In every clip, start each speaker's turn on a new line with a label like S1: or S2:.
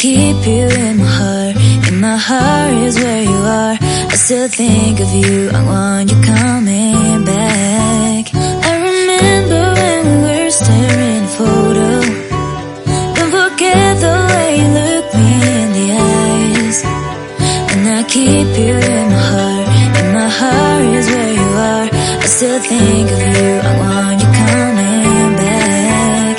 S1: keep you in my heart. In my heart is where you are. I still think of you. I want you coming back. I remember when we were staring at a photo. Don't forget the way you look me in the eyes. And I keep you in my heart. In my heart is where you are. I still think of you. I want you coming back.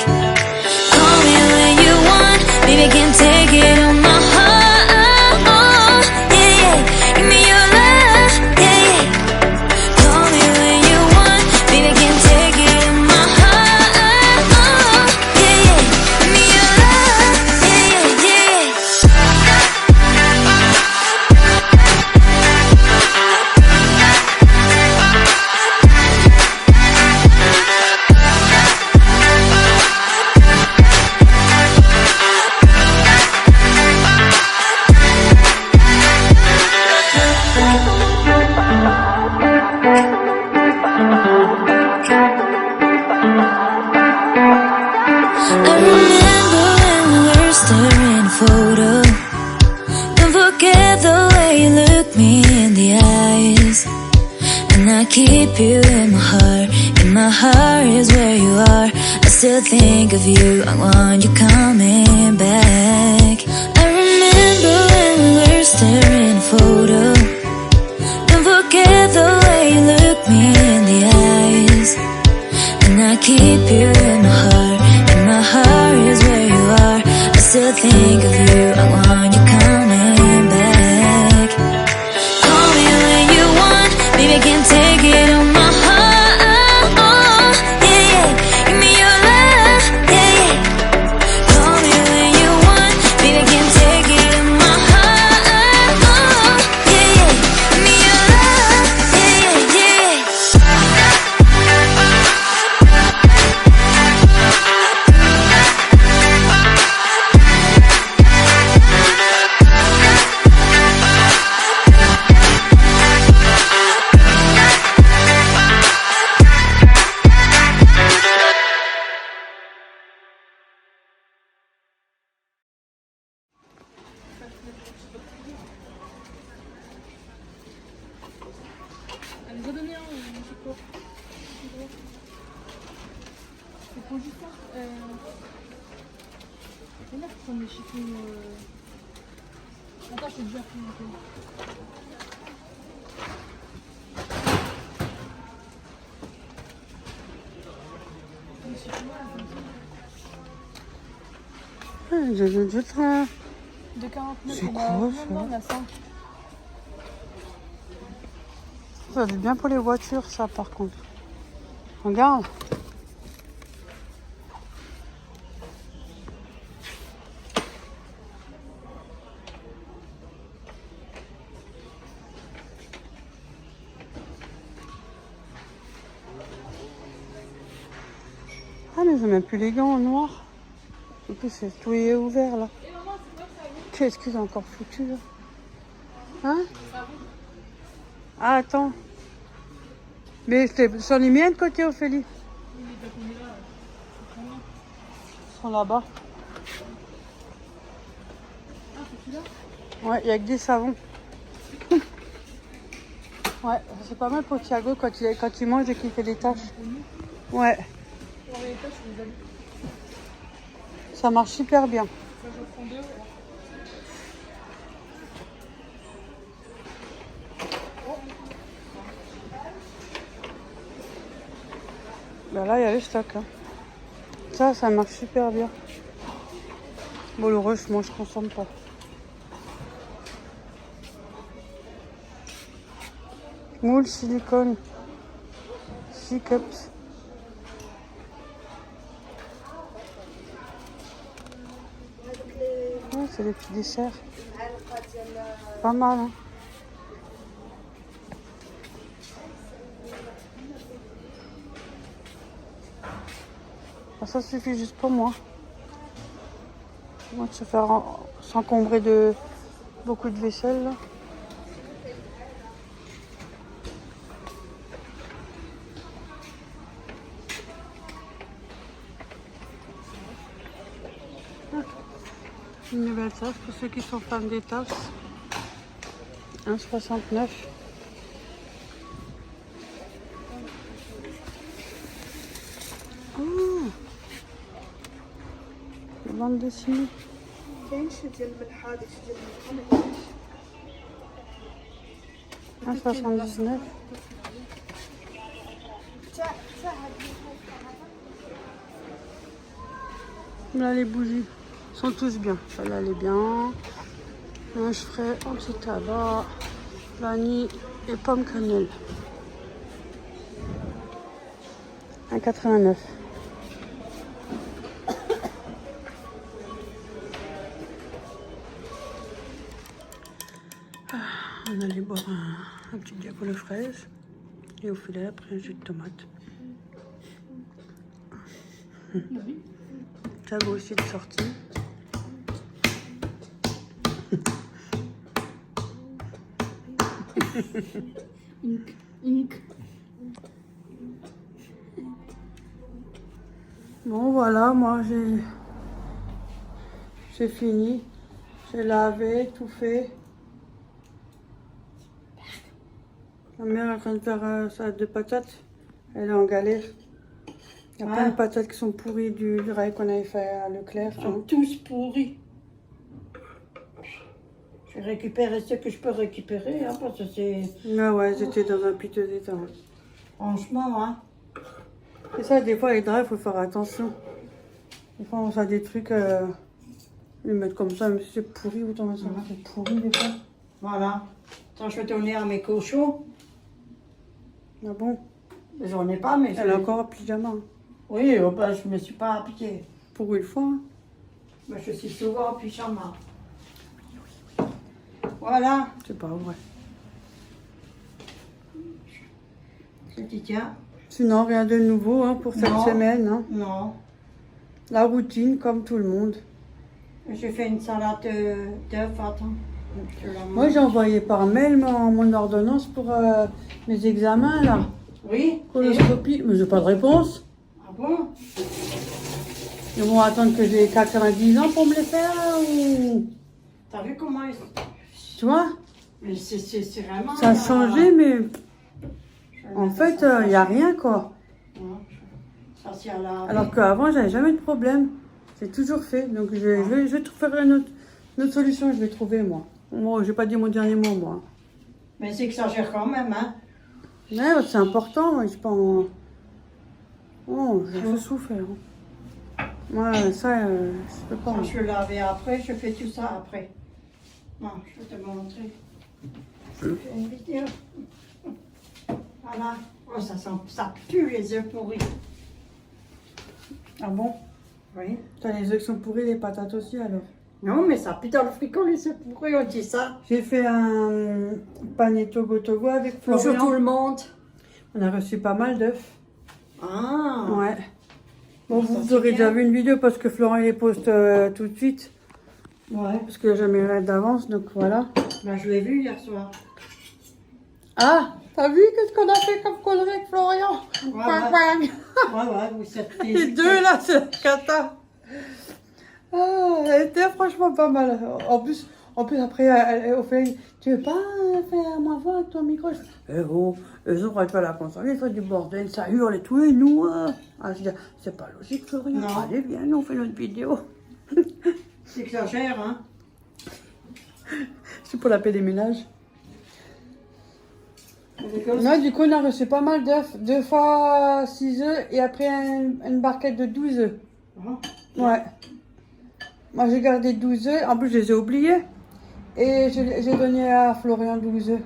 S1: Call me when you want. Baby, can't take it on my heart. Yeah, yeah. Give me your love. Yeah, yeah. Call me when you want. Baby, can't take it on my heart. Yeah, yeah. Give me your love. Yeah, yeah, yeah. I remember when we were staring at a photo. Don't forget the way you look me in the eyes. And I keep you in my heart. In my heart is where you are. I still think of you. I want you coming back. I remember when we were staring at a photo. Don't forget the way you look me in the eyes. And I keep you in my heart. In my heart is where you are. I still think of you. I want you coming back. Call me when you want. Baby, can't take it on my heart. Yeah, yeah. Give me your love. Yeah, yeah. Call me when you want. Baby, can't take it on my heart. Yeah, yeah. Give me your love. Yeah, yeah, yeah.
S2: Redonnez un, c'est quoi? C'est pour juste ça. C'est là pour prendre les chiffons. Attends, je t'ai déjà pris un peu. Les chiffons là,
S3: Je train.
S2: de 49.
S3: C'est
S2: On a-
S3: quoi,
S2: non,
S3: ça?
S2: non, on a 5.
S3: Ça va être bien pour les voitures, ça, par contre. Regarde. Ah, mais j'ai même plus les gants en noir. En plus, c'est tout est ouvert, là. Qu'est-ce qu'ils ont encore foutu, là? Hein? Ah, attends. Mais c'en est bien de côté, Ophélie. Ils sont là-bas.
S2: Ah, c'est celui-là?
S3: Ouais, il n'y a que des savons. Ouais, c'est pas mal pour Thiago quand il mange et qu'il fait des tâches. Ouais,
S2: Pour les tâches, je les ai.
S3: ça marche super bien.
S2: Ça, je prends 2.
S3: Bah là, il y a le stock. Hein. Ça marche super bien. Bon, le rush, moi, je consomme pas. Moule, silicone. 6 cups. Ouais, c'est des petits desserts. Pas mal, hein. Ah, ça suffit juste pour moi. Moi, de se faire s'encombrer de beaucoup de vaisselle, là. Une nouvelle tasse pour ceux qui sont fans des tasses. 1,69. Oh, une bande dessinée.
S2: كاين شي ديال الملحه داكشي ديال الملحه ما كاينش
S3: 1,79. Là, les bougies sont tous bien. Celle-là, elle est bien. Linge frais, anti-tabac, vanille et pomme cannelle. 1,89. On allait boire un petit diable aux fraises et au filet après un jus de tomate. Ça vaut aussi de sortie. Bon voilà, moi j'ai fini. J'ai lavé, tout fait. Ma mère est en train de faire salade de patates. Elle est en galère. Il y a plein de patates qui sont pourries du rail qu'on avait fait à Leclerc.
S4: Ils sont tous pourris. Je récupère ce que je peux récupérer, hein, parce que c'est...
S3: Ouais, j'étais dans un piteux état. Ouais.
S4: Franchement, hein.
S3: Et ça, des fois, les draps, il faut faire attention. Des fois, on fait des trucs, les mettre comme ça, même si c'est pourri, autant ça c'est pourri des fois.
S4: Voilà. Quand je vais donner à mes cochons,
S3: Ah bon?
S4: j'en ai pas, mais...
S3: Elle a encore un pyjama. Hein.
S4: Oui, ben, je me suis pas habillée.
S3: Pour une fois. Hein.
S4: Mais je suis souvent en pyjama. Voilà.
S3: C'est pas vrai.
S4: Je dis tiens.
S3: Sinon, rien de nouveau hein, pour cette
S4: Non.
S3: semaine. Hein.
S4: Non.
S3: La routine, comme tout le monde.
S4: J'ai fait une salade d'œufs, attends.
S3: Moi, j'ai envoyé par mail mon ordonnance pour mes examens, là.
S4: Oui.
S3: Coloscopie. Mais j'ai pas de réponse.
S4: Ah bon?
S3: Ils vont attendre que j'ai 90 ans pour me les faire, là, ou...
S4: T'as vu comment ils...
S3: Tu vois?
S4: Mais c'est vraiment...
S3: Ça a changé, mais en fait, il n'y a rien, quoi.
S4: Ça, c'est à la...
S3: Alors qu'avant, j'avais jamais de problème. C'est toujours fait. Donc, je vais faire une autre solution, je vais trouver, moi. Moi, j'ai pas dit mon dernier mot, moi.
S4: Mais c'est exagère quand même, hein.
S3: Ouais, c'est important, moi, je pense. Oh, je souffre. Hein. Moi, ça, je peux pas.
S4: Quand je vais laver après, je fais tout ça après. Non, je vais te montrer. Je fais une vidéo. Voilà. Oh, ça pue les œufs pourris.
S3: Ah bon?
S4: Oui.
S3: T'as les œufs qui sont pourris, les patates aussi, alors?
S4: Non, mais ça pue dans le frigo, les œufs pourris, on dit ça.
S3: J'ai fait un panier Togo avec
S4: Bonjour tout
S3: Florian.
S4: le monde.
S3: On a reçu pas mal d'œufs.
S4: Ah.
S3: Ouais. Bon,
S4: Ça,
S3: vous
S4: c'est
S3: aurez déjà
S4: bien.
S3: vu une vidéo parce que Florent il les poste tout de suite.
S4: Ouais.
S3: Parce qu'il n'a jamais rien d'avance, donc voilà.
S4: Ben, je l'ai vu hier soir.
S3: Ah, t'as vu qu'est-ce qu'on a fait comme connerie avec Florian?
S4: Ouais, ouais, vous êtes...
S3: Les deux là, c'est la cata. Ah, elle était franchement pas mal. En plus après, elle fait, tu veux pas faire ma voix avec ton micro? Je fais, eh oh, eux ont pas la console, ils font du bordel, ça hurle et tout, et nous, ah, je dis, c'est pas logique, Florian.
S4: Non.
S3: Allez, viens, nous on fait notre vidéo.
S4: C'est exagère, hein.
S3: C'est pour la paix des ménages. Non, du coup, on a reçu pas mal d'œufs. 2 fois 6 œufs et après une barquette de 12 œufs.
S4: Ah.
S3: Ouais. Moi, j'ai gardé 12 œufs. En plus, je les ai oubliés. Et j'ai donné à Florian 12 œufs.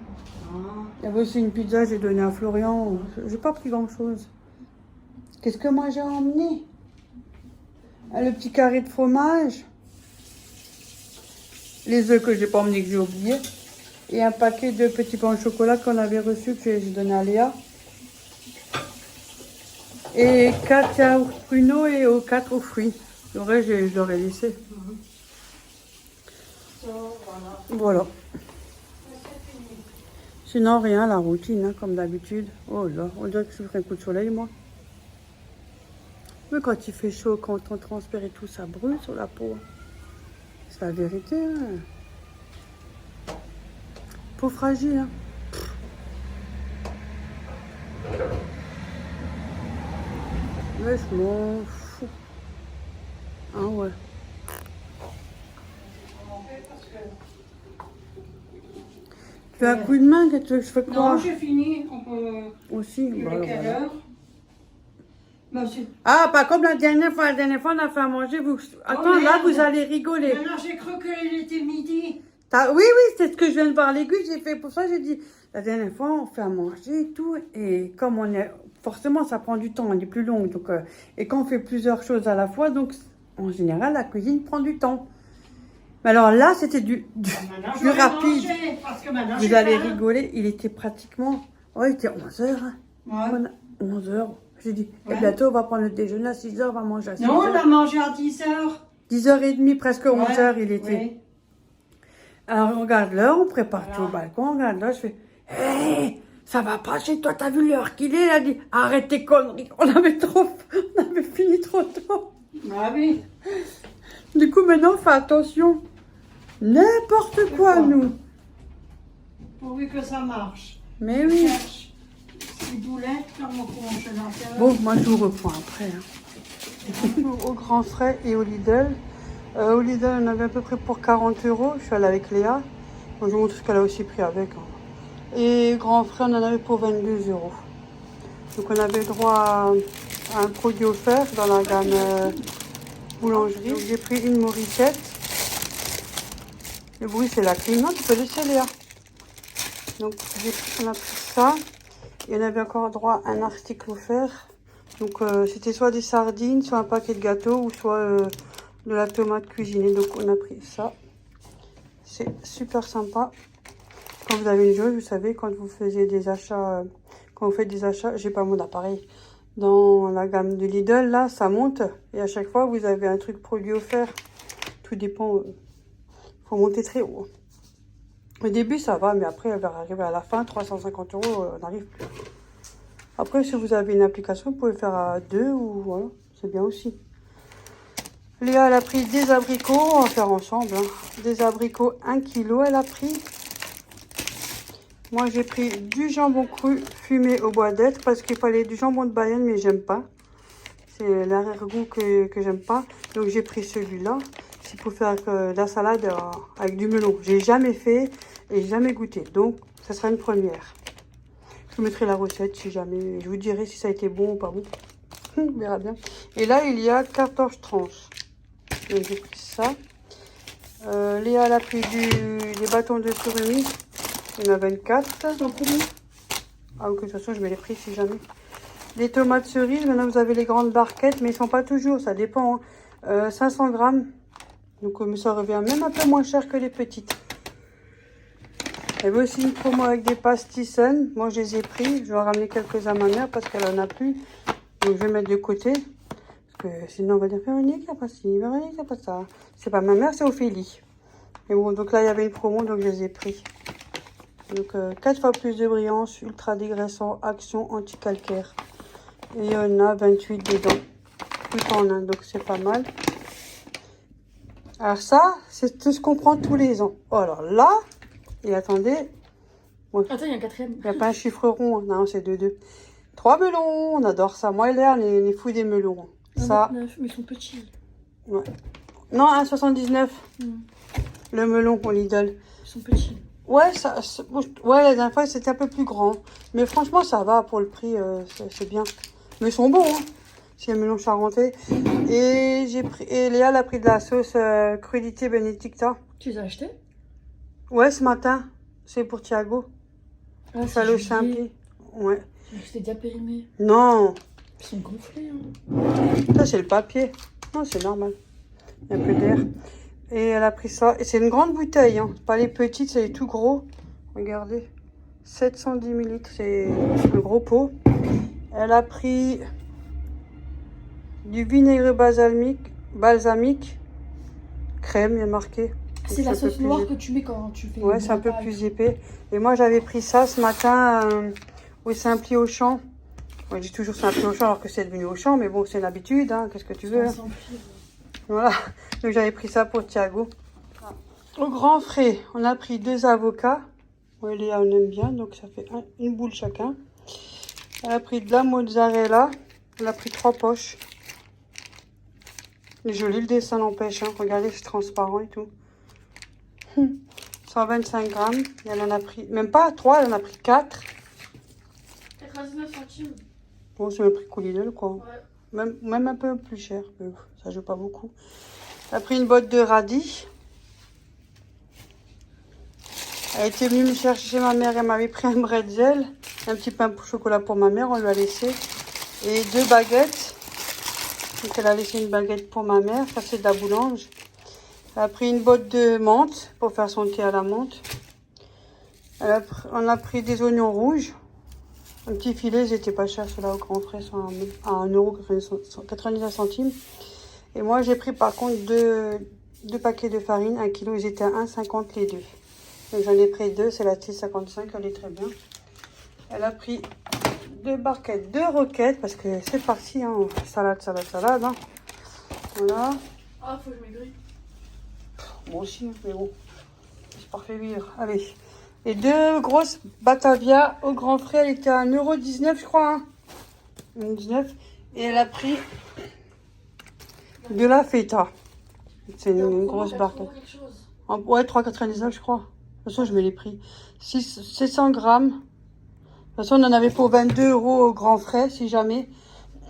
S4: Ah.
S3: Il y avait aussi une pizza, j'ai donné à Florian. J'ai pas pris grand-chose. Qu'est-ce que moi j'ai emmené? Le petit carré de fromage. Les œufs que j'ai pas emmenés, que j'ai oubliés. Et un paquet de petits pains au chocolat qu'on avait reçu, que j'ai donné à Léa. Et 4 yaourts pruneaux et 4 aux fruits. Le reste, je leur ai laissé. Voilà. Sinon, rien, la routine, hein, comme d'habitude. Oh là, on dirait que je ferai un coup de soleil, moi. Mais quand il fait chaud, quand on transpire et tout, ça brûle sur la peau. C'est la vérité. Hein. Peau fragile. Hein. Mais je m'en fous. Ah ouais. Tu as un coup de main, que tu veux que je fais quoi?
S4: Non, j'ai fini. On peut...
S3: Aussi.
S4: Il
S3: Bah,
S4: est quelle
S3: voilà.
S4: heure? Bah, c'est...
S3: Ah, pas comme la dernière fois. La dernière fois, on a fait à manger. Vous... Attends, là,
S4: merde.
S3: vous allez rigoler.
S4: Maintenant, j'ai cru qu'il était midi.
S3: Oui, oui, c'est ce que je viens de voir l'aiguille. J'ai fait pour ça, j'ai dit, la dernière fois, on fait à manger et tout. Et comme on est... Forcément, ça prend du temps, elle est plus longue. Donc, et quand on fait plusieurs choses à la fois, donc, en général, la cuisine prend du temps. Mais alors là, c'était du
S4: Maintenant, je
S3: du
S4: vais
S3: rapide.
S4: manger, parce que maintenant,
S3: Vous
S4: j'ai
S3: allez
S4: faim.
S3: rigoler. Il était pratiquement... Oh, il était 11h. Hein.
S4: Ouais.
S3: 11h. J'ai dit, et
S4: Ouais.
S3: bientôt, on va prendre le déjeuner à 6h, on va manger à 6h.
S4: Non, on a mangé à 10h.
S3: 10h30, presque 11h,
S4: Ouais,
S3: il était.
S4: ouais.
S3: Alors, on regarde l'heure, on prépare
S4: Voilà.
S3: tout au balcon, on regarde l'heure, je fais, hé, ça va pas chez toi, t'as vu l'heure qu'il est? Elle a dit, arrête tes conneries. On avait fini trop tôt.
S4: Ah oui.
S3: Du coup, maintenant, on fait attention. N'importe quoi,
S4: quoi?
S3: nous.
S4: Pourvu que ça marche.
S3: Mais
S4: Je
S3: oui.
S4: cherche ces boulettes dans mon congélateur.
S3: Bon, moi, je vous reprends après. Hein. Au Grand Frais et au Lidl. Au Lidl, on avait à peu près pour 40 €. Je suis allée avec Léa. Donc, je vous montre ce qu'elle a aussi pris avec. Hein. Et Grand Frais, on en avait pour 22 €. Donc, on avait droit à un produit offert dans la gamme boulangerie. Donc, j'ai pris une Morissette. Le bruit, c'est la clim. Non, tu peux laisser, Léa. Donc, on a pris ça. Et on avait encore droit à un article offert. Donc, c'était soit des sardines, soit un paquet de gâteaux, ou soit de la tomate cuisinée. Donc, on a pris ça. C'est super sympa. Quand vous avez une jauge, vous savez, quand vous faisiez des achats, quand vous faites des achats, j'ai pas mon appareil, dans la gamme de Lidl, là, ça monte. Et à chaque fois, vous avez un truc produit offert. Tout dépend. Faut monter très haut. Au début, ça va, mais après, elle va arriver à la fin, 350 €, on n'arrive plus. Après, si vous avez une application, vous pouvez faire à 2 ou voilà, c'est bien aussi. Léa, elle a pris des abricots, on va faire ensemble. Hein. Des abricots 1 kg, elle a pris. Moi, j'ai pris du jambon cru fumé au bois d'être parce qu'il fallait du jambon de Bayonne, mais j'aime pas. C'est l'arrière-goût que j'aime pas. Donc, j'ai pris celui-là. C'est pour faire la salade avec du melon. J'ai jamais fait et jamais goûté. Donc, ça sera une première. Je vous mettrai la recette si jamais. Je vous dirai si ça a été bon ou pas bon. On verra bien. Et là, il y a 14 tranches. Donc, j'ai pris ça. Léa, elle a pris des bâtons de surimi. Il y en a 24. Ah, ok, de toute façon, je mets les prix si jamais. Les tomates cerises. Maintenant, vous avez les grandes barquettes, mais ils ne sont pas toujours. Ça dépend. Hein. 500 grammes. Donc, mais ça revient même un peu moins cher que les petites. Il y avait aussi une promo avec des pastis. Moi, je les ai pris. Je vais en ramener quelques à ma mère parce qu'elle en a plus. Donc, je vais mettre de côté. Parce que sinon, on va dire Véronique, il n'y a pas ci, Véronique, il n'y a pas ça. C'est pas ma mère, c'est Ophélie. Et bon, donc là, il y avait une promo, donc je les ai pris. Donc, 4 fois plus de brillance, ultra dégraissant, action anti-calcaire. Et il y en a 28 dedans. Tout en un, donc c'est pas mal. Alors ça, c'est tout ce qu'on prend tous les ans. Oh, alors là, et attendez. Ouais.
S2: Attends, il y a un quatrième.
S3: Il n'y a pas un chiffre rond, hein. Non, c'est 2. 3 melons, on adore ça. Moi et Léa, on est fous des melons. Ça,
S2: 9, mais ils sont petits.
S3: ouais. Non, 1,79.
S2: Mm.
S3: Le melon au Lidl.
S2: Ils sont petits.
S3: Ouais, ouais, la dernière fois, c'était un peu plus grand. Mais franchement, ça va pour le prix, c'est bien. Mais ils sont bons, hein. C'est un melon charentais. Et Léa, elle a pris de la sauce crudité Benedicta.
S2: Tu les as achetés?
S3: Ouais, ce matin. C'est pour Thiago.
S2: Ah,
S3: Ça le simple. Ouais.
S2: C'était déjà périmé.
S3: Non.
S2: Ils sont gonflés. Hein.
S3: Ça, c'est le papier. Non, c'est normal. Il y a un peu d'air. Et elle a pris ça. Et c'est une grande bouteille. Hein. Pas les petites, c'est les tout gros. Regardez. 710 ml. C'est un gros pot. Elle a pris du vinaigre balsamique. Crème, il y a marqué.
S2: C'est la sauce noire que tu mets quand tu fais.
S3: Ouais, c'est un peu plus épais. Et moi, j'avais pris ça ce matin au Simpli Auchan. Moi, j'ai toujours Simpli Auchan alors que c'est devenu Auchan. Mais bon, c'est l'habitude. Hein. Qu'est-ce que tu veux, hein. Voilà. Donc, j'avais pris ça pour Thiago. Au grand frais, on a pris 2 avocats. Ouais, Léa, on aime bien, donc ça fait une boule chacun. Elle a pris de la mozzarella. Elle a pris 3 poches. Il est joli le dessin, n'empêche. Hein. Regardez, c'est transparent et tout. 125 grammes. Et elle en a pris, même pas 3, elle en a pris 4.
S2: 99 centimes.
S3: Bon, c'est le prix Lidl, quoi.
S2: Ouais.
S3: Même un peu plus cher, mais ça joue pas beaucoup. Elle a pris une botte de radis. Elle était venue me chercher chez ma mère, elle m'avait pris un bretzel, un petit pain au chocolat pour ma mère, on lui a laissé, et 2 baguettes. Donc elle a laissé une baguette pour ma mère, ça c'est de la boulange. Elle a pris une botte de menthe pour faire son thé à la menthe. On a pris des oignons rouges, un petit filet, ils étaient pas chers, ceux-là au grand frais, sont à 1,99 €. Et moi j'ai pris par contre deux paquets de farine, 1 kg, ils étaient à 1,50 les deux. Donc j'en ai pris 2, c'est la T55, elle est très bien. Elle a pris 2 barquettes de roquettes, parce que c'est parti, hein, salade. Hein. Voilà.
S2: Ah, faut que je maigris.
S3: Moi aussi, mais bon, c'est parfait vivre. Allez. Et 2 grosses Batavia au grand frais, elle était à 1,19 €, je crois. Hein. 1,19 €. Et elle a pris de la feta. C'est une grosse barquette. Ouais, 3,99 je crois. De toute façon, je mets les prix. 600 grammes. De toute façon, on en avait pour 22 € au grand frais, si jamais.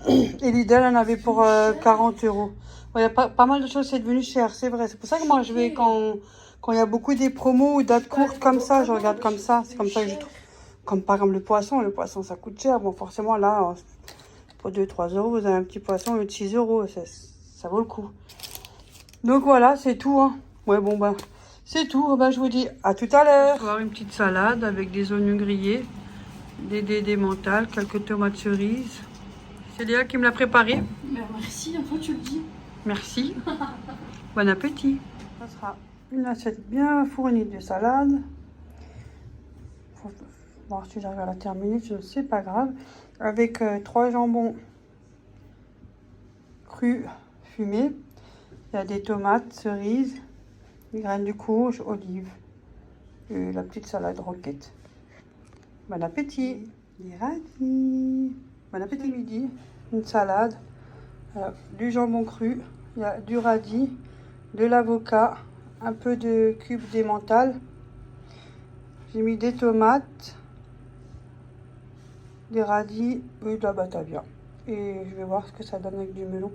S3: Et Lidl en avait pour 40 €. Il y a pas mal de choses, c'est devenu cher, c'est vrai. C'est pour ça que moi, je vais quand il y a beaucoup des promos ou dates courtes comme ça, je regarde comme ça. C'est comme ça que je trouve. Comme par exemple le poisson. Le poisson, ça coûte cher. Bon, forcément, là, pour 2-3 €, vous avez un petit poisson au lieu de 6 €. Ça vaut le coup. Donc voilà, c'est tout. Hein. Ouais, bon, bah, c'est tout. Ben, je vous dis à tout à l'heure. On va avoir une petite salade avec des oignons grillés, des mentales, quelques tomates cerises. C'est Léa qui me l'a préparé.
S2: Merci, enfin tu le dis.
S3: Merci. Bon appétit. Ça sera une assiette bien fournie de salade. Faut voir si j'arrive à la terminer, c'est pas grave. Avec 3 jambons crus fumés. Il y a des tomates cerises, des graines de courge, olives. Et la petite salade roquette. Bon appétit. Les radis. Bon appétit midi. Une salade. Du jambon cru. Il y a du radis, de l'avocat, un peu de cubes d'emmental. J'ai mis des tomates, des radis et de la batavia. Et je vais voir ce que ça donne avec du melon.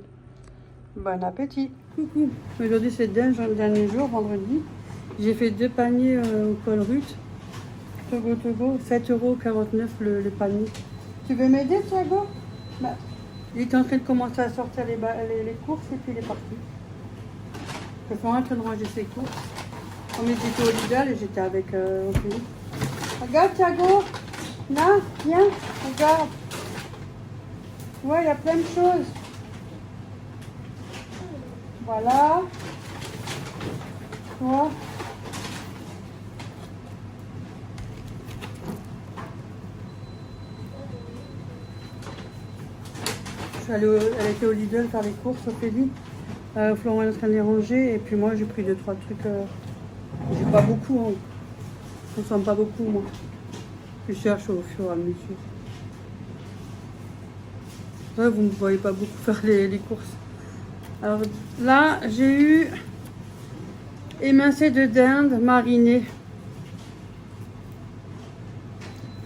S3: Bon appétit. Coucou. Aujourd'hui c'est le dernier jour, vendredi. J'ai fait 2 paniers au Paul Ruth. Togo, 7,49 € le panier. Tu veux m'aider, Thiago? Bah, il est en train de commencer à sortir les courses et puis il est parti. Je suis en train de ranger ses courses. Comme j'étais au Lidl et j'étais avec Ophélie. Regarde, Thiago. Là, viens, regarde. Ouais, il y a plein de choses. Voilà. Toi. Elle était au Lidl faire les courses, Ophélie. Florent est en train de les ranger et puis moi j'ai pris 2-3 trucs. J'ai pas beaucoup, hein. Je consomme pas beaucoup moi. Je cherche au fur et à mesure. Ouais, vous ne me voyez pas beaucoup faire les courses. Alors là j'ai eu émincé de dinde marinée.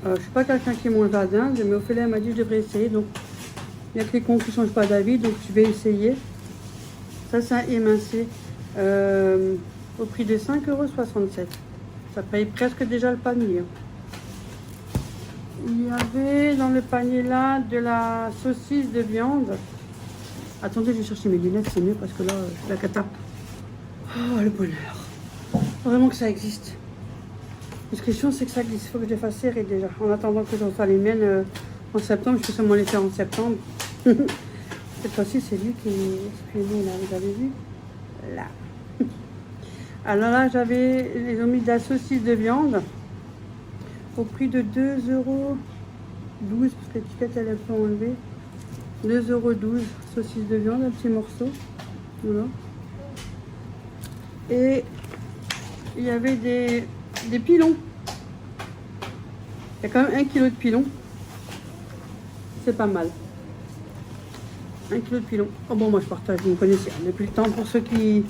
S3: Je suis pas quelqu'un qui mange la dinde, mais Ophélie m'a dit que je devrais essayer. Donc il y a que les cons qui ne changent pas d'avis, donc je vais essayer. Ça, c'est un émincé au prix de 5,67 €. Ça paye presque déjà le panier. Il y avait dans le panier là de la saucisse de viande. Attendez, je vais chercher mes lunettes, c'est mieux parce que là, c'est la cata. Oh, le bonheur. Vraiment que ça existe. La question, c'est que ça existe. Il faut que je les fasse serrer déjà. En attendant que je reçois les miennes en septembre, je peux seulement les faire en septembre. Cette fois-ci, c'est lui qui est excusez-moi, là, vous avez vu? Là. Alors là, ils ont mis de la saucisse de viande au prix de 2,12 €, parce que l'étiquette, elle est un peu enlevée. 2,12 €, saucisse de viande, un petit morceau. Voilà. Et il y avait des pilons. Il y a quand même 1 kg de pilons. C'est pas mal. 1 kg de pilons. Oh bon, moi je partage, vous me connaissez. Hein. Depuis le temps, pour ceux qui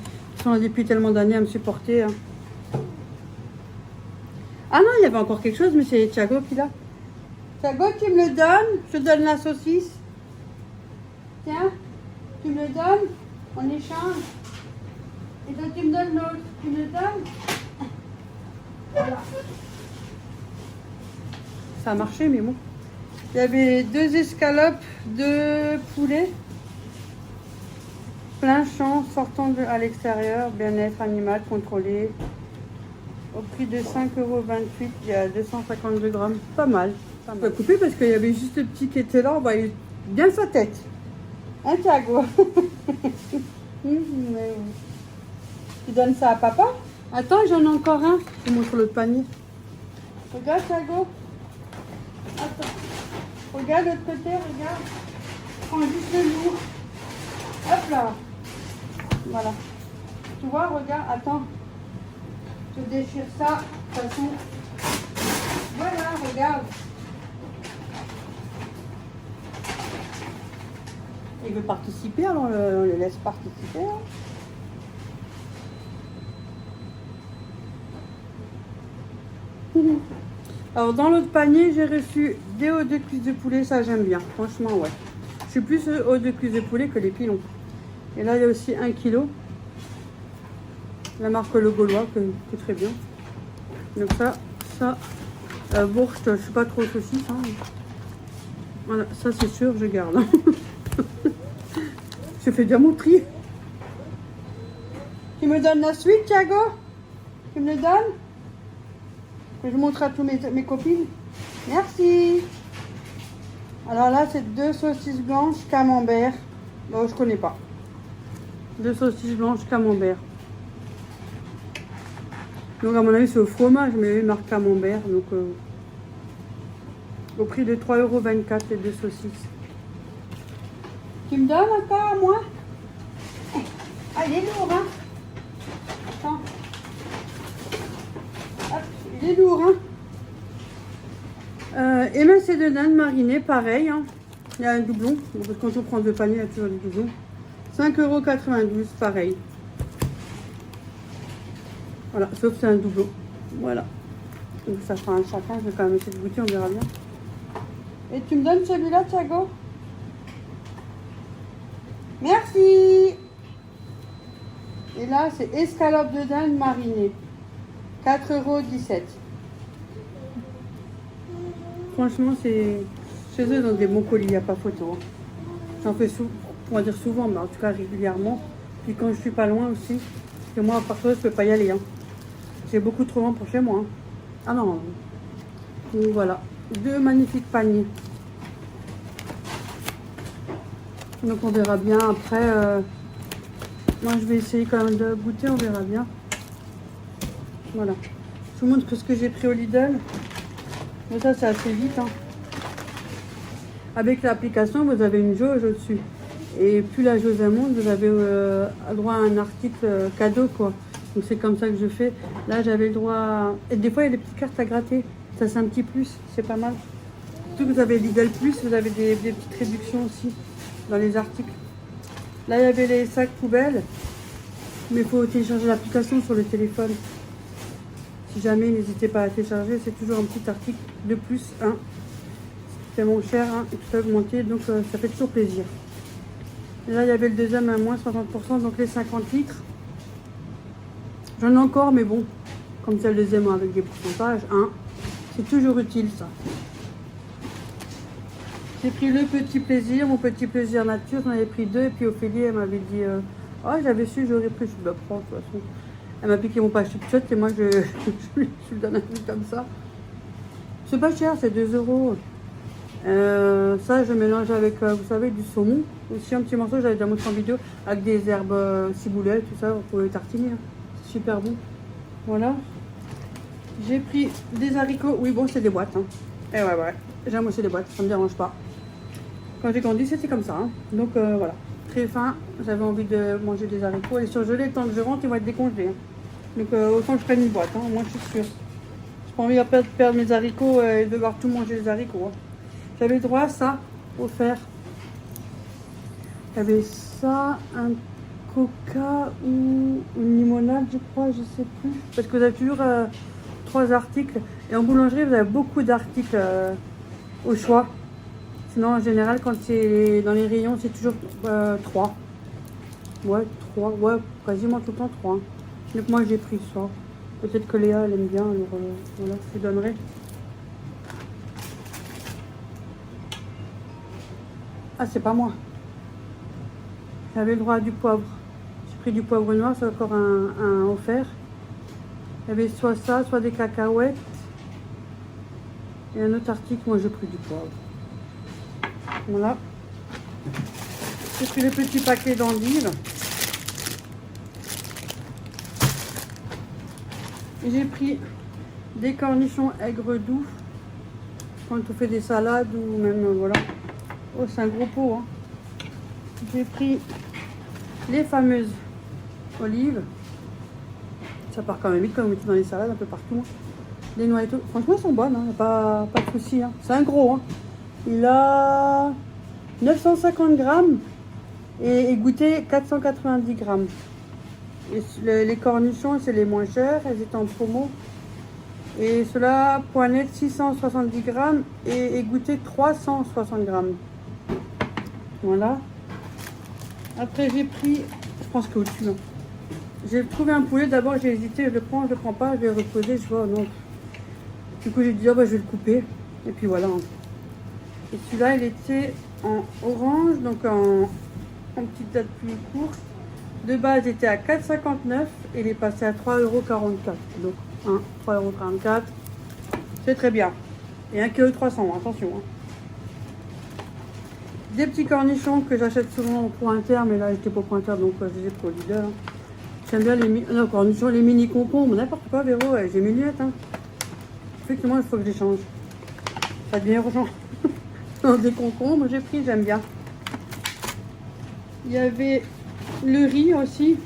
S3: sont là depuis tellement d'années à me supporter. Hein. Ah non, il y avait encore quelque chose, mais c'est Thiago qui l'a. Thiago, tu me le donnes? Je te donne la saucisse. Tiens, tu me le donnes? On échange. Et toi, tu me donnes l'autre. Tu me le donnes? Voilà. Ça a marché, mais bon. Il y avait 2 escalopes de poulet. Plein champ, sortant à l'extérieur. Bien-être animal contrôlé. Au prix de 5,28 €, il y a 252 grammes. Pas mal. On peut couper parce qu'il y avait juste le petit qui était là. On voyait bien sa tête. Hein, Thiago? Tu donnes ça à papa? Attends, j'en ai encore un. Je te montre l'autre panier. Regarde, Thiago. Attends. Regarde de l'autre côté, regarde. Prends juste le lourd. Hop là. Voilà. Tu vois, regarde, attends. Je déchire ça. De toute façon. Voilà, regarde. Il veut participer, alors on le laisse participer. Hein. Alors dans l'autre panier, j'ai reçu des hauts de cuisse de poulet, ça j'aime bien, franchement ouais. Je suis plus hauts de cuisse de poulet que les pilons. Et là il y a aussi 1 kg. La marque Le Gaulois, que très bien. Donc ça, bourge, je suis pas trop saucisse. Hein. Voilà, ça c'est sûr, je garde. Je fais bien mon tri. Tu me donnes la suite, Thiago? Tu me le donnes? Que je montre à tous mes copines. Merci. Alors là, c'est 2 saucisses blanches camembert. Bon, je connais pas. 2 saucisses blanches camembert. Donc à mon avis, c'est au fromage, mais marque camembert. Donc au prix de 3,24 € les 2 saucisses. Tu me donnes encore à moi? Ah, il est lourd, hein? Attends. Hop, il est lourd, hein? Émincé de dinde marinée, pareil. Hein. Il y a un doublon. Parce que quand on prend 2 paniers, il y a toujours des doublons. 5,92 €, pareil. Voilà, sauf c'est un doublon. Voilà. Donc ça fera un chacun. Je vais quand même essayer de goûter, on verra bien. Et tu me donnes celui-là, Thiago? Merci. Et là, c'est escalope de dinde marinée. 4,17 €. Franchement, c'est chez eux dans des bons colis, il n'y a pas photo. Hein. J'en fais on va dire souvent, mais en tout cas régulièrement. Puis quand je suis pas loin aussi, parce que moi, parfois, je peux pas y aller. Hein. C'est beaucoup trop loin pour chez moi. Hein. Ah non. Donc voilà, 2 magnifiques paniers. Donc on verra bien après. Moi je vais essayer quand même de goûter, on verra bien. Voilà. Je vous montre ce que j'ai pris au Lidl. Mais ça c'est assez vite. Hein. Avec l'application, vous avez une jauge au-dessus. Et plus la jauge monte, vous avez droit à un article cadeau quoi. Donc c'est comme ça que je fais. Là j'avais le droit. Et des fois il y a des petites cartes à gratter. Ça c'est un petit plus, c'est pas mal. Surtout que vous avez Lidl Plus, vous avez des petites réductions aussi dans les articles. Là il y avait les sacs poubelles. Mais il faut télécharger l'application sur le téléphone. Si jamais, n'hésitez pas à télécharger, c'est toujours un petit article de plus. Hein. C'est tellement cher hein, et tout a augmenté, donc ça fait toujours plaisir. Et là, il y avait le deuxième à moins 60%, donc les 50 litres. J'en ai encore, mais bon, comme c'est le deuxième avec des pourcentages, hein, c'est toujours utile ça. J'ai pris le petit plaisir, mon petit plaisir nature, j'en avais pris 2, et puis Ophélie, elle m'avait dit, oh j'avais su, j'aurais pris, je le prends de toute façon. Elle m'a piqué mon pain chip-chut et moi je lui donne un truc comme ça. C'est pas cher, c'est 2 €. Ça je mélange avec, vous savez, du saumon. Aussi un petit morceau, j'avais déjà montré en vidéo, avec des herbes ciboulette, tout ça, vous pouvez tartiner. Hein. C'est super bon. Voilà. J'ai pris des haricots, oui bon c'est des boîtes. Hein. Et ouais, j'aime aussi les boîtes, ça me dérange pas. Quand j'ai grandi c'était comme ça. Hein. Donc voilà. Très fin, j'avais envie de manger des haricots et surgelés, tant que je rentre ils vont être décongelés. Hein. Donc autant que je prenne une boîte, hein, moi je suis sûre. J'ai pas envie de perdre mes haricots et de devoir tout manger les haricots. Hein. J'avais droit à ça, offert. J'avais ça, un coca ou une limonade, je crois, je sais plus. Parce que vous avez toujours 3 articles. Et en boulangerie, vous avez beaucoup d'articles au choix. Sinon, en général, quand c'est dans les rayons, c'est toujours 3. Ouais, 3. Ouais, quasiment tout le temps 3. Donc moi, j'ai pris ça. Peut-être que Léa, elle aime bien. Alors voilà, je lui donnerai. Ah, c'est pas moi. J'avais le droit à du poivre. J'ai pris du poivre noir, c'est encore un offert. Il y avait soit ça, soit des cacahuètes. Et un autre article, moi j'ai pris du poivre. Voilà. J'ai pris les petits paquets d'endives. Et j'ai pris des cornichons aigre doux. Quand on fait des salades ou même, voilà. Oh, c'est un gros pot, hein. J'ai pris les fameuses olives. Ça part quand même vite quand on met dans les salades un peu partout. Les noix et tout. Franchement, elles sont bonnes, hein. Pas de soucis. Hein. C'est un gros. Hein. Il a 950 grammes et goûté 490 grammes. Et les cornichons, c'est les moins chers. Elles étaient en promo. Et cela, poignée 670 grammes et goûté 360 grammes. Voilà. Après, j'ai pris, je pense qu'au-dessus, hein. J'ai trouvé un poulet. D'abord, j'ai hésité, je le prends, je le prends pas, je vais le reposer, je vois, non. Du coup, j'ai dit, oh, bah, je vais le couper. Et puis voilà. Et celui-là, il était en orange, donc en petite date plus courte. De base, il était à 4,59 et il est passé à 3,44 €. Donc, 3,44 €. C'est très bien. Et 1,3 kg, attention. Hein. Des petits cornichons que j'achète souvent au Point Inter, mais là, j'étais pas au Point Inter, donc je les ai pris au Lidl. Hein. J'aime bien les cornichons, les mini concombres, n'importe quoi, Véro, j'ai mes lunettes. Hein. Effectivement, il faut que je les change. Ça devient urgent. Des concombres, j'ai pris, j'aime bien. Il y avait le riz aussi,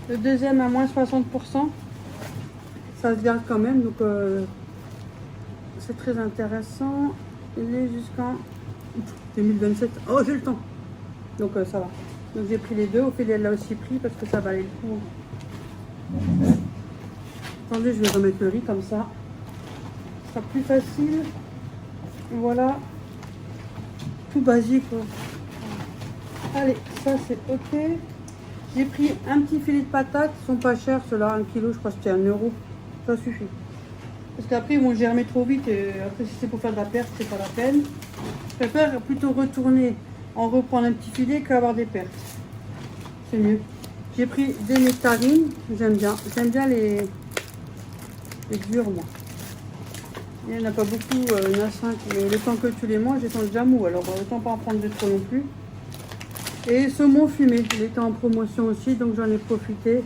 S3: le deuxième à moins 60%. Ça se garde quand même, donc c'est très intéressant. Il est jusqu'en 2027. Oh, j'ai le temps. Donc ça va. Donc j'ai pris les deux. Ophélie, elle l'a aussi pris parce que ça valait le coup. Attendez, je vais remettre le riz comme ça. Ce sera plus facile. Voilà. Tout basique. Quoi. Allez, ça c'est ok. J'ai pris un petit filet de patates. Ils sont pas chers, ceux-là. 1 kg, je crois que c'était 1 €. Ça suffit. Parce qu'après, ils vont germer trop vite. Et après, si c'est pour faire de la perte, c'est pas la peine. Je préfère plutôt retourner, en reprendre un petit filet qu'avoir des pertes. C'est mieux. J'ai pris des nectarines. J'aime bien. J'aime bien les durs, moi. Il n'y en a pas beaucoup. Il y en a 5. Mais le temps que tu les manges, ils sont déjà mous. Alors, autant pas en prendre de trop non plus. Et saumon fumé. Il était en promotion aussi. Donc, j'en ai profité.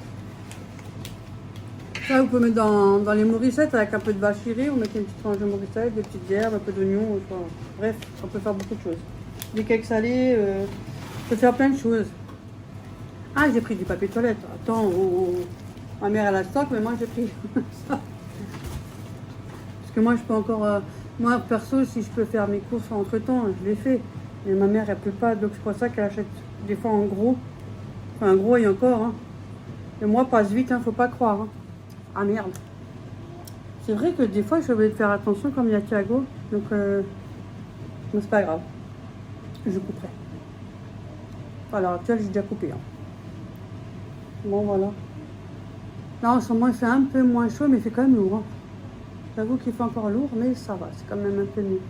S3: Ça, vous pouvez mettre dans les morissettes avec un peu de vache rirée. Vous mettez une petite tranche de morissette, des petites herbes, un peu d'oignon. Bref, on peut faire beaucoup de choses. Des cakes salés, on peut faire plein de choses. Ah, j'ai pris du papier toilette. Attends, ma mère elle a le stock, mais moi j'ai pris ça. Parce que moi je peux encore... moi perso, si je peux faire mes courses entre temps, je les fais. Mais ma mère elle peut pas, donc c'est pour ça qu'elle achète des fois en gros. Enfin, en gros et encore. Hein. Et moi passe vite, hein, faut pas croire. Hein. Ah merde. C'est vrai que des fois, je vais faire attention comme il y a Thiago. Donc, c'est pas grave. Je couperai. Alors, actuellement, j'ai déjà coupé. Hein. Bon, voilà. Là, en ce moment, il fait un peu moins chaud, mais il fait quand même lourd. Hein. J'avoue qu'il fait encore lourd, mais ça va. C'est quand même un peu mieux.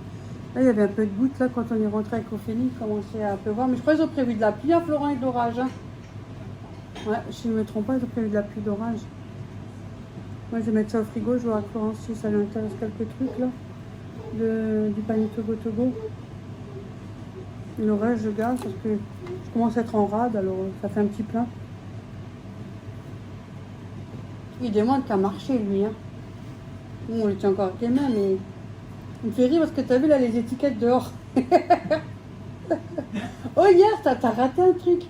S3: Là, il y avait un peu de gouttes, là, quand on est rentré avec Ophélie. Il commençait à pleuvoir. Mais je crois qu'ils ont prévu de la pluie à Florent et de l'orage. Hein. Ouais, si je ne me trompe pas, ils ont prévu de la pluie d'orage. Moi, je vais mettre ça au frigo, je vais voir à Florence si ça lui intéresse quelques trucs, là. Du panier Togo. Le reste, je garde parce que je commence à être en rade, alors ça fait un petit plein. Il demande qu'à marcher, lui. Hein. Bon, on était encore avec les mains, mais... Il me fait rire parce que t'as vu, là, les étiquettes dehors. Oh, hier, t'as raté un truc.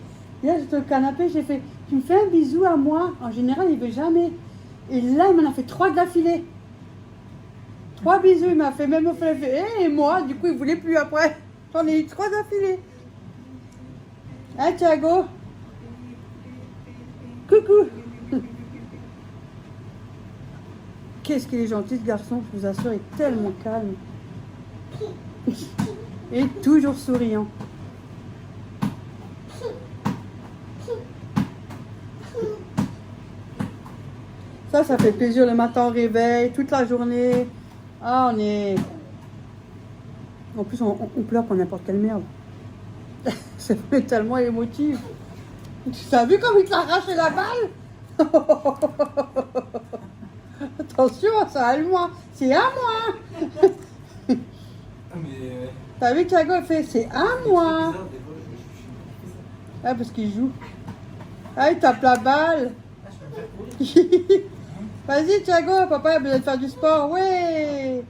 S3: Hier, j'étais au canapé, j'ai fait... Tu me fais un bisou à moi. En général, il veut jamais... Et là, il m'en a fait 3 d'affilée. 3 bisous, il m'a fait même fait. Et moi, du coup, il voulait plus après. J'en ai eu 3 d'affilée. Hein, Thiago? Coucou. Qu'est-ce qu'il est gentil, ce garçon, je vous assure, il est tellement calme. Et toujours souriant. Ça fait plaisir le matin au réveil, toute la journée. Ah, on est... En plus, on pleure pour n'importe quelle merde. C'est tellement émotif. Tu as vu comme il t'a arraché la balle? Attention, ça à moi. C'est à moi. T'as vu Thiago fait c'est à moi. Ah, parce qu'il joue. Ah, il tape la balle. Vas-y Thiago, papa a besoin de faire du sport, ouais.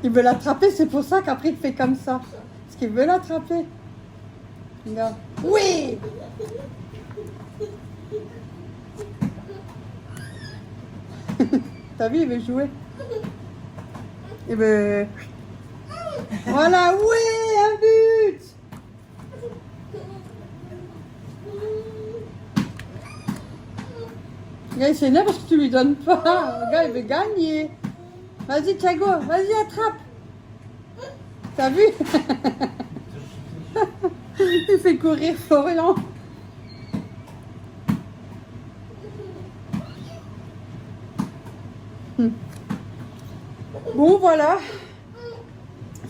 S3: Il veut l'attraper, c'est pour ça qu'après il fait comme ça. Parce qu'il veut l'attraper. Regarde. Oui. T'as vu, il veut jouer. Et ben... Voilà, oui, un but. Le gars, il s'énerve parce que tu lui donnes pas. Le gars, il veut gagner. Vas-y, Thiago, vas-y, attrape. T'as vu? Il fait courir Florian. Bon, voilà.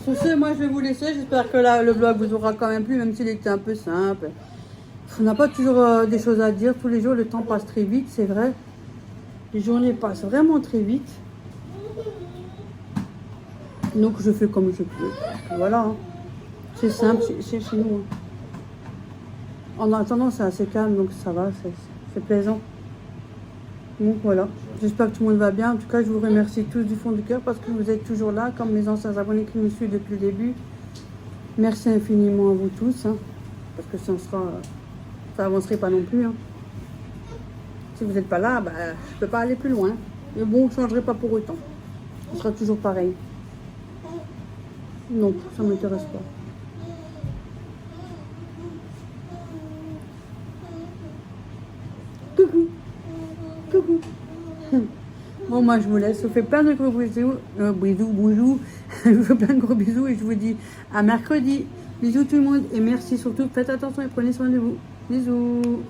S3: Sur ce, moi, je vais vous laisser. J'espère que là, le vlog vous aura quand même plu, même s'il était un peu simple. On n'a pas toujours des choses à dire. Tous les jours, le temps passe très vite, c'est vrai. Les journées passent vraiment très vite. Donc, je fais comme je peux. Voilà. Hein. C'est simple, c'est chez nous. Hein. En attendant, c'est assez calme, donc ça va, c'est plaisant. Donc voilà, j'espère que tout le monde va bien. En tout cas, je vous remercie tous du fond du cœur parce que vous êtes toujours là, comme mes anciens abonnés qui me suivent depuis le début. Merci infiniment à vous tous, hein, parce que ça avancerait pas non plus. Hein. Si vous n'êtes pas là, bah, je peux pas aller plus loin. Mais bon, je ne changerai pas pour autant. Ce sera toujours pareil. Non, ça ne m'intéresse pas. Coucou. Coucou. Bon, moi je vous laisse. Je vous fais plein de gros bisous. Bisous. Je vous fais plein de gros bisous et je vous dis à mercredi. Bisous tout le monde et merci surtout. Faites attention et prenez soin de vous. Bisous.